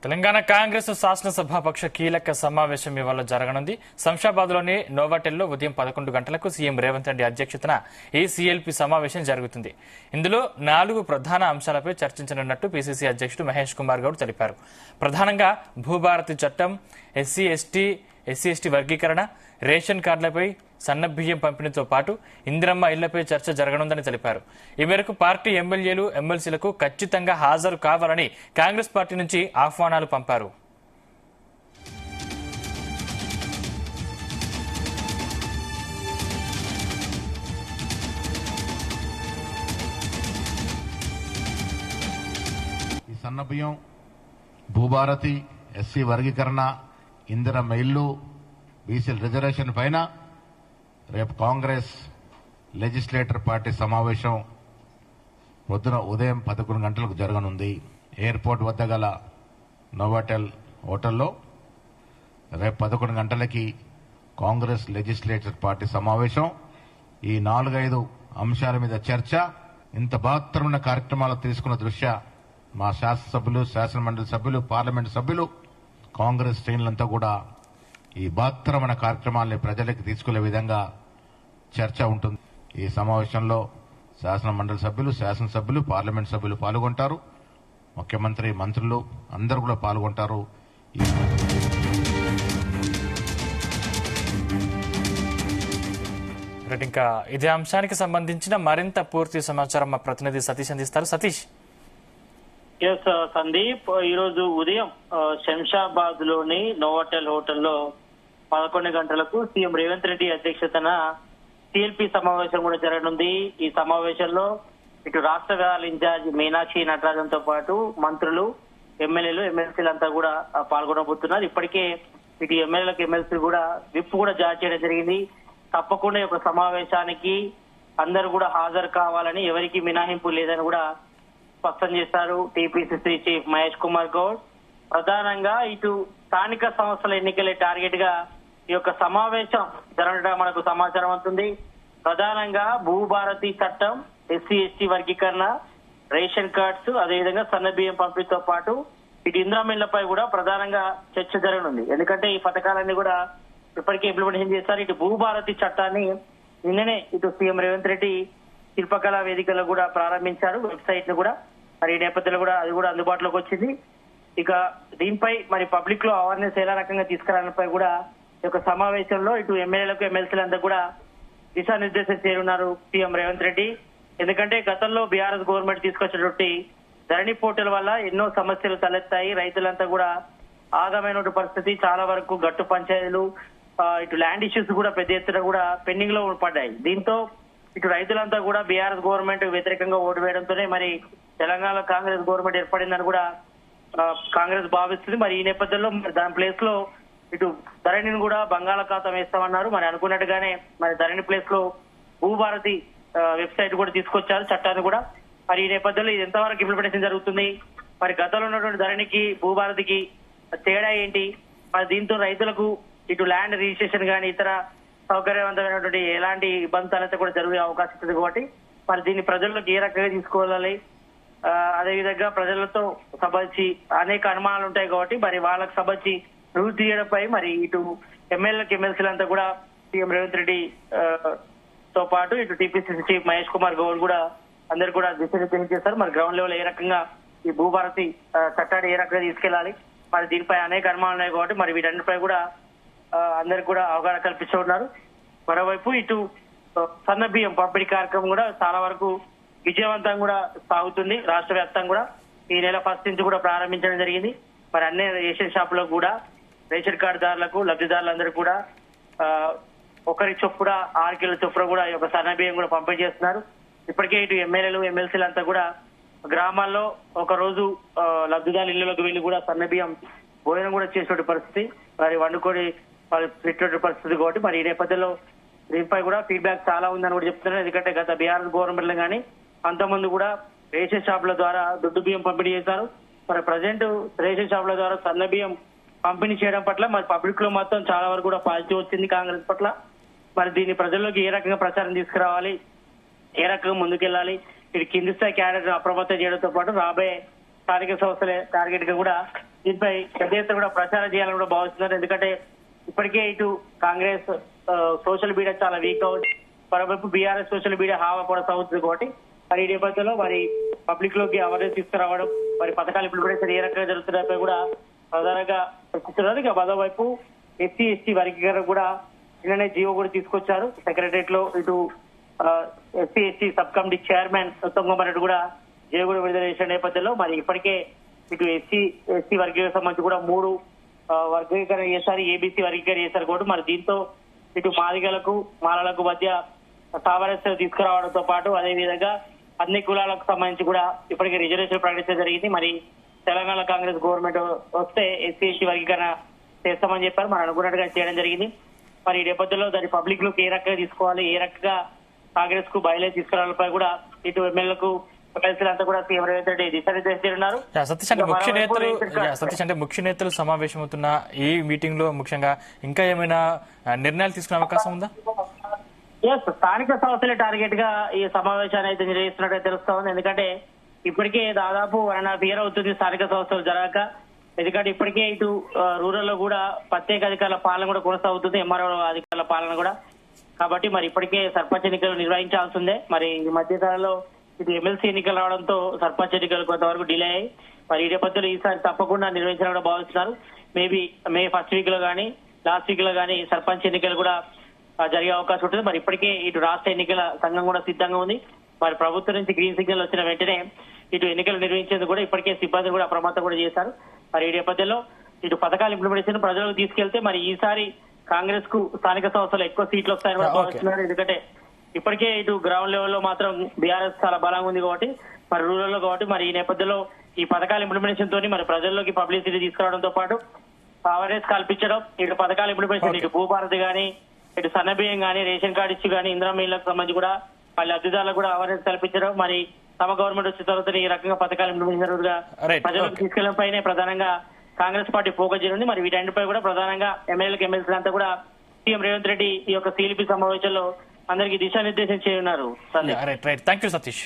తెలంగాణ కాంగ్రెస్ శాసనసభాపక్ష కీలక సమావేశం ఇవాళ జరగనుంది. శంషాబాద్లోని నోవాటెల్లో ఉదయం 11 గంటలకు సీఎం రేవంత్ రెడ్డి అధ్యక్షతన ఈ సీఎల్పీ సమావేశం జరుగుతుంది. ఇందులో 4 ప్రధాన అంశాలపై చర్చించనున్నట్టు పీసీసీ అధ్యక్షుడు మహేష్ కుమార్ గౌడ్ తెలిపారు. ప్రధానంగా భూభారతి చట్టం, ఎస్సీ ఎస్టీ వర్గీకరణ, రేషన్ కార్డులపై సన్నబియ్యం పంపిణీతో పాటు ఇందిరమ్మ ఇళ్లపై చర్చ జరగనుందని తెలిపారు. ఈ మేరకు పార్టీ ఎమ్మెల్యేలు, ఎమ్మెల్సీలకు ఖచ్చితంగా హాజరు కావాలని కాంగ్రెస్ పార్టీ నుంచి ఆహ్వానాలు పంపారు. ఈ సన్నబియ్యం, భూభారతి, ఎస్సీ వర్గీకరణ, ఇందిరమ్మ ఇల్లు, బీసీల రిజర్వేషన్ పైన రేపు కాంగ్రెస్ లెజిస్లేటర్ పార్టీ సమావేశం ఉదయం 11 గంటలకు జరగనుంది. ఎయిర్పోర్ట్ వద్ద గల నోవాటెల్ హోటల్లో రేపు 11 గంటలకి కాంగ్రెస్ లెజిస్లేటర్ పార్టీ సమావేశం. ఈ 4-5 అంశాల మీద చర్చ. ఇంత బృహత్తరమైన కార్యక్రమాలు తీసుకున్న దృష్ట్యా మా శాసనసభ్యులు, శాసనమండలి సభ్యులు, పార్లమెంటు సభ్యులు, కాంగ్రెస్ శ్రేణులంతా కూడా ఈ బృహత్తరమైన కార్యక్రమాల్ని ప్రజలకు తీసుకునే విధంగా చర్చ ఉంటుంది. ఈ సమావేశంలో శాసనమండలి సభ్యులు, శాసనసభ్యులు, పార్లమెంట్ సభ్యులు పాల్గొంటారు. ముఖ్యమంత్రి, మంత్రులు అందరూ కూడా పాల్గొంటారు. ఇంకా ఇదే అంశానికి సంబంధించిన మరింత పూర్తి సమాచారం మా ప్రతినిధి సతీష్ అందిస్తారు. సతీష్. సందీప్, ఈరోజు ఉదయం శంషాబాద్ లోని నోవాటెల్ హోటల్లో 11 గంటలకు సీఎం రేవంత్ రెడ్డి అధ్యక్షతన సిఎల్పీ సమావేశం కూడా జరగనుంది. ఈ సమావేశంలో ఇటు రాష్ట్ర ఇన్ఛార్జ్ మీనాక్షి నటరాజన్తో పాటు మంత్రులు, ఎమ్మెల్యేలు, ఎమ్మెల్సీలంతా కూడా పాల్గొనబోతున్నారు. ఇప్పటికే ఇటు ఎమ్మెల్యేలకు, ఎమ్మెల్సీలు కూడా విప్ కూడా జారీ చేయడం జరిగింది. తప్పకుండా ఒక సమావేశానికి అందరూ కూడా హాజరు కావాలని, ఎవరికి మినహాయింపు లేదని కూడా స్పష్టం చేశారు టీపీసీసీ చీఫ్ మహేష్ కుమార్ గౌడ్. ప్రధానంగా ఇటు స్థానిక సంస్థల ఎన్నికలే టార్గెట్ గా ఈ యొక్క సమావేశం జరగడం మనకు సమాచారం అవుతుంది. ప్రధానంగా భూభారతి చట్టం, ఎస్సీ ఎస్టీ వర్గీకరణ, రేషన్ కార్డ్స్, అదేవిధంగా సన్నబియ్యం పంపిణీతో పాటు ఇటు ఇందిరమ్మ ఇళ్లపై కూడా ప్రధానంగా చర్చ జరగనుంది. ఎందుకంటే ఈ పథకాలన్నీ కూడా ఇప్పటికే ఇంప్లిమెంటేషన్ చేశారు. ఇటు భూభారతి చట్టాన్ని నిన్ననే ఇటు సీఎం రేవంత్ రెడ్డి శిల్పకళా వేదికలో కూడా ప్రారంభించారు, వెబ్సైట్ ను కూడా. మరి ఈ నేపథ్యంలో కూడా అది కూడా అందుబాటులోకి వచ్చింది. ఇక దీనిపై మరి పబ్లిక్ లో అవేర్నెస్ ఎలా రకంగా తీసుకురావడంపై కూడా ఈ యొక్క సమావేశంలో ఇటు ఎమ్మెల్యేలకు, ఎమ్మెల్సీలంతా కూడా దిశానిర్దేశం చేయనున్నారు సీఎం రేవంత్ రెడ్డి. ఎందుకంటే గతంలో బీఆర్ఎస్ గవర్నమెంట్ తీసుకొచ్చినటువంటి ధరణి పోర్టల్ వల్ల ఎన్నో సమస్యలు తలెత్తాయి. రైతులంతా కూడా ఆగమైన పరిస్థితి, చాలా వరకు గట్టు పంచాయతీలు, ఇటు ల్యాండ్ ఇష్యూస్ కూడా పెద్ద ఎత్తున కూడా పెండింగ్ లో పడ్డాయి. దీంతో ఇటు రైతులంతా కూడా బీఆర్ఎస్ గవర్నమెంట్ వ్యతిరేకంగా ఓటు వేయడంతోనే మరి తెలంగాణలో కాంగ్రెస్ గవర్నమెంట్ ఏర్పడిందని కూడా కాంగ్రెస్ భావిస్తుంది. మరి ఈ నేపథ్యంలో దాని ప్లేస్ లో ఇటు ధరణిని కూడా బంగాళాఖాతం వేస్తామన్నారు. మరి అనుకున్నట్టుగానే మరి ధరణి ప్లేస్ లో భూభారతి వెబ్సైట్ కూడా తీసుకొచ్చారు, చట్టాన్ని కూడా. మరి ఈ నేపథ్యంలో ఇది ఎంతవరకు ఇంప్లిమెంటేషన్ జరుగుతుంది, మరి గతంలో ఉన్నటువంటి ధరణికి భూభారతికి తేడా ఏంటి, మరి దీంతో రైతులకు ఇటు ల్యాండ్ రిజిస్ట్రేషన్ కానీ ఇతర సౌకర్యవంతమైనటువంటి ఎలాంటి ఇబ్బందులైతే కూడా జరిగే అవకాశం ఉంది. కాబట్టి మరి దీన్ని ప్రజల్లోకి ఏ రకంగా తీసుకోవాలి, అదేవిధంగా ప్రజలతో సభచి అనేక అనుమానాలు ఉంటాయి. కాబట్టి మరి వాళ్ళకి సభచి రుజువు తీయడంపై మరి ఇటు ఎమ్మెల్యేలకు, ఎమ్మెల్సీలంతా కూడా సీఎం రేవంత్ రెడ్డి తో పాటు ఇటు టీపీసీసీ చీఫ్ మహేష్ కుమార్ గౌడ్ కూడా అందరు కూడా దిశానిర్దేశం చేస్తారు. మరి గ్రౌండ్ లెవెల్ ఏ రకంగా ఈ భూభారతి చట్టాన్ని ఏ రకంగా తీసుకెళ్లాలి, మరి దీనిపై అనేక అనుమానాలు ఉన్నాయి. కాబట్టి మరి వీటన్నిటిపై కూడా అందరికి కూడా అవగాహన కల్పిస్తున్నారు. మరోవైపు ఇటు సన్నబియ్యం పంపిణీ కార్యక్రమం కూడా చాలా వరకు విజయవంతంగా కూడా సాగుతుంది. రాష్ట్ర వ్యాప్తంగా కూడా ఈ నెల 1 నుంచి కూడా ప్రారంభించడం జరిగింది. మరి అన్ని రేషన్ షాపులకు కూడా రేషన్ కార్డుదారులకు, లబ్ధిదారులందరూ కూడా ఒకరి చొప్పున 6 కిలోల చొప్పున కూడా ఈ యొక్క సన్నబియ్యం కూడా పంపిణీ చేస్తున్నారు. ఇప్పటికే ఇటు ఎమ్మెల్యేలు, ఎమ్మెల్సీలంతా కూడా గ్రామాల్లో ఒక రోజు లబ్ధిదారుల ఇళ్లలోకి వెళ్లి కూడా సన్నబియ్యం భోజనం కూడా చేసేటువంటి పరిస్థితి, మరి వండుకొని వాళ్ళు పెట్టేటువంటి పరిస్థితి. కాబట్టి మరి ఈ నేపథ్యంలో దీనిపై కూడా ఫీడ్బ్యాక్ చాలా ఉందని కూడా చెప్తున్నారు. ఎందుకంటే గత బీఆర్ఎస్ గవర్నమెంట్ కానీ అంతకుముందు కూడా రేషన్ షాపుల ద్వారా దొడ్డు బియ్యం పంపిణీ చేశారు. మరి ప్రజెంట్ రేషన్ షాపుల ద్వారా సన్న బియ్యం పంపిణీ చేయడం పట్ల మరి పబ్లిక్ లో మొత్తం చాలా వరకు కూడా పాజిటివ్ వచ్చింది కాంగ్రెస్ పట్ల. మరి దీన్ని ప్రజల్లోకి ఏ రకంగా ప్రచారం తీసుకురావాలి, ఏ రకంగా ముందుకెళ్లాలి, ఇటు కింది స్థాయి క్యాడర్ అప్రమత్తం చేయడంతో పాటు రాబోయే స్థానిక సంస్థలే టార్గెట్ గా కూడా దీనిపై పెద్ద ఎత్తున కూడా ప్రచారం చేయాలని కూడా భావిస్తున్నారు. ఎందుకంటే ఇప్పటికే ఇటు కాంగ్రెస్ సోషల్ మీడియా చాలా వీక్ అవుతుంది, మరోవైపు బీఆర్ఎస్ సోషల్ మీడియా హావా కూడా సాగుతుంది. కాబట్టి మరి ఈ నేపథ్యంలో మరి పబ్లిక్ లోకి అవేర్నెస్ తీసుకురావడం, మరి పథకాలు ఇంప్లిమెంటేషన్ ఏ రకంగా జరుగుతున్నాయో కూడా ప్రధానంగా చర్చిస్తున్నారు. ఇక మరోవైపు ఎస్సీ ఎస్టీ వర్గీకరణ కూడా నిన్ననే జీవో కూడా తీసుకొచ్చారు. సెక్రటరియట్ లో ఇటు SC ST sub committee chairman Uttam Kumar Reddy కూడా జీవో కూడా విడుదల చేసిన నేపథ్యంలో మరి ఇప్పటికే ఇటు ఎస్సీ వర్గీకరణ సంబంధించి కూడా 3 వర్గీకరణ చేశారు, ఏబీసీ వర్గీకరణ చేశారు కూడా. మరి దీంతో ఇటు మాదిగలకు మాలలకు మధ్య సామరస్యం తీసుకురావడంతో పాటు అదేవిధంగా అన్ని కులాలకు సంబంధించి కూడా ఇప్పటికే రిజర్వేషన్ ప్రకటించడం జరిగింది. మరి తెలంగాణ కాంగ్రెస్ గవర్నమెంట్ వస్తే ఎస్సీ ఎస్టీ వర్గీకరణ చేస్తామని చెప్పారు, మరి అనుకున్నట్టుగా చేయడం జరిగింది. మరి ఈ నేపథ్యంలో దాని పబ్లిక్ లోకి ఏ రకంగా తీసుకోవాలి, ఏ రకంగా కాంగ్రెస్ కు బయలుదేరి తీసుకురావాలపై కూడా ఇటు ఎమ్మెల్యేలకు ఎమ్మెల్సీలంతా కూడా సీఎం రేవంత్ రెడ్డి దిశానిర్దేశిస్తున్నారు. సతీష్ అంటే ముఖ్య నేతలు సమావేశమవుతున్న ఈ మీటింగ్ లో ముఖ్యంగా ఇంకా ఏమైనా నిర్ణయాలు తీసుకునే అవకాశం ఉందా? స్థానిక సంస్థలే టార్గెట్ గా ఈ సమావేశాన్ని అయితే నిర్వహిస్తున్నట్టు తెలుస్తా ఉంది. ఎందుకంటే ఇప్పటికే దాదాపు 1.5 year అవుతుంది స్థానిక సంస్థలు జరగక. ఎందుకంటే ఇప్పటికే ఇటు రూరల్ లో కూడా ప్రత్యేక అధికారుల పాలన కూడా కొనసాగుతుంది, ఎంఆర్ఓ అధికారుల పాలన కూడా. కాబట్టి మరి ఇప్పటికే సర్పంచ్ ఎన్నికలు నిర్వహించాల్సిందే. మరి ఈ మధ్య కాలంలో ఇటు ఎమ్మెల్సీ ఎన్నికలు రావడంతో సర్పంచ్ ఎన్నికలు కొంతవరకు డిలే అయ్యాయి. మరి ఈ నేపథ్యంలో ఈసారి తప్పకుండా నిర్వహించాలని కూడా భావిస్తున్నారు. మేబీ మే ఫస్ట్ వీక్ లో కానీ లాస్ట్ వీక్ లో కానీ సర్పంచ్ ఎన్నికలు కూడా జరిగే అవకాశం ఉంటుంది. మరి ఇప్పటికే ఇటు రాష్ట్ర ఎన్నికల సంఘం కూడా సిద్ధంగా ఉంది. మరి ప్రభుత్వం నుంచి గ్రీన్ సిగ్నల్ వచ్చిన వెంటనే ఇటు ఎన్నికలు నిర్వహించేందుకు కూడా ఇప్పటికే సిబ్బంది కూడా అప్రమత్తం కూడా చేశారు. మరి ఈ నేపథ్యంలో ఇటు పథకాల ఇంప్లిమెంటేషన్ ప్రజలకు తీసుకెళ్తే మరి ఈసారి కాంగ్రెస్ కు స్థానిక సంస్థలు ఎక్కువ సీట్లు వస్తాయని కూడా భావిస్తున్నారు. ఎందుకంటే ఇప్పటికే ఇటు గ్రౌండ్ లెవెల్లో మాత్రం బీఆర్ఎస్ చాలా బలంగా ఉంది కాబట్టి, మరి రూరల్ లో కాబట్టి మరి ఈ నేపథ్యంలో ఈ పథకాల ఇంప్లిమెంటేషన్ తోని మరి ప్రజల్లోకి పబ్లిసిటీ తీసుకురావడంతో పాటు అవేర్నెస్ కల్పించడం, ఇటు పథకాల ఇంప్లిమెంటేషన్ ఇటు భూభారతి గానీ ఇటు సన్నబియ్యం గానీ రేషన్ కార్డు ఇచ్చి గానీ ఇందిరా ఇళ్లకు సంబంధించి కూడా వాళ్ళ లబ్ధిదారులకు కూడా అవేర్నెస్ కల్పించడం, మరి తమ గవర్నమెంట్ వచ్చిన తర్వాత ఈ రకంగా పథకాలు ఇంప్లిమెంటేషన్ ప్రజలకు తీసుకెళ్లడం పైనే ప్రధానంగా కాంగ్రెస్ పార్టీ ఫోకస్ చేయనుంది. మరి వీటన్నిటిపై కూడా ప్రధానంగా ఎమ్మెల్యేలకు ఎమ్మెల్సీలంతా కూడా సీఎం రేవంత్ రెడ్డి ఈ యొక్క సిఎల్పి సమావేశంలో అందరికీ దిశానిర్దేశం చేయనున్నారు. Thank you Satish.